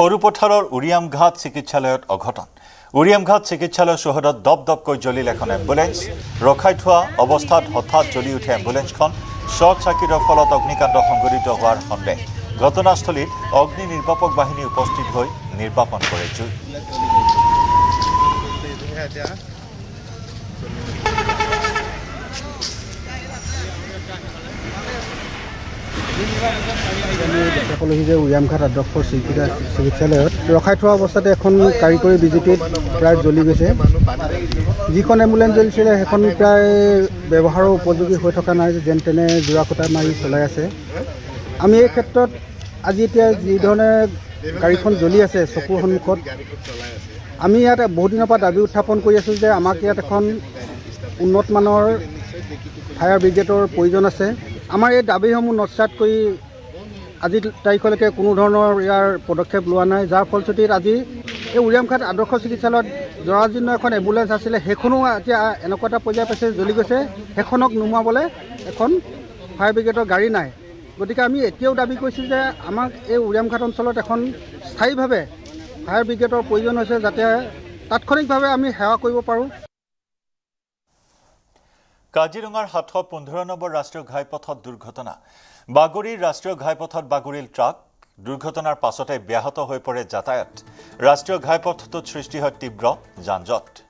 সৰুপথাৰৰ উৰিয়ামঘাট চিকিৎসালয়ত অঘটন উৰিয়ামঘাট চিকিৎসালয় চৌহদত দপদপকৈ জ্বলিল এখন এম্বুলেন্স ৰখাই থোৱা অৱস্থাত হঠাৎ জ্বলি উঠে এম্বুলেন্সখন শ্বৰ্ট চাৰ্কিটৰ ফলত অগ্নিকাণ্ড সংঘটিত হোৱাৰ সন্দেহ ঘটনাস্থলীত অগ্নি নিৰ্বাপক বাহিনী উপস্থিত হৈ নিৰ্বাপন কৰে জুই যে উৰিয়ামঘাট আদৰ্শ চিকিৎসালয়ত ৰখাই থোৱা অৱস্থাতে এখন কাৰিকৰী বিজুতিত প্ৰায় জ্বলি গৈছে যিখন এম্বুলেন্স জ্বলিছিলে সেইখন প্ৰায় ব্যৱহাৰৰ উপযোগী হৈ থকা নাই যেন তেনে জোৰা কোটা মাৰি চলাই আছে আমি এই ক্ষেত্ৰত আজি এতিয়া যিধৰণে গাড়ীখন জ্বলি আছে চকুৰ সন্মুখত আমি ইয়াত বহুত দিনৰ পৰা দাবী উত্থাপন কৰি আছোঁ যে আমাক ইয়াত এখন উন্নত মানৰ ফায়াৰ ব্ৰিগেডৰ প্ৰয়োজন আছে আমাৰ এই দাবীসমূহ নস্যাৎ কৰি আজিৰ তাৰিখলৈকে কোনো ধৰণৰ ইয়াৰ পদক্ষেপ লোৱা নাই যাৰ ফলশ্ৰুতিত আজি এই উৰিয়ামঘাট আদৰ্শ চিকিৎসালয়ত জৰাজীৰ্ণ এখন এম্বুলেন্স আছিলে সেইখনো এতিয়া এনেকুৱা এটা পৰ্যায় পাইছে জ্বলি গৈছে সেইখনক নুমুৱাবলৈ এখন ফায়াৰ ব্ৰিগেডৰ গাড়ী নাই গতিকে আমি এতিয়াও দাবী কৰিছোঁ যে আমাক এই উৰিয়ামঘাট অঞ্চলত এখন স্থায়ীভাৱে ফায়াৰ ব্ৰিগেডৰ প্ৰয়োজন হৈছে যাতে তাৎক্ষণিকভাৱে আমি সেৱা কৰিব পাৰোঁ কাজিৰঙাৰ ৭১৫ নম্বৰ ৰাষ্ট্ৰীয় ঘাইপথত দুৰ্ঘটনা বাগৰিৰ ৰাষ্ট্ৰীয় ঘাইপথত বাগৰিল ট্ৰাক দুৰ্ঘটনাৰ পাছতে ব্যাহত হৈ পৰে যাতায়াত ৰাষ্ট্ৰীয় ঘাইপথটোত সৃষ্টি হয় তীব্ৰ যান-জঁট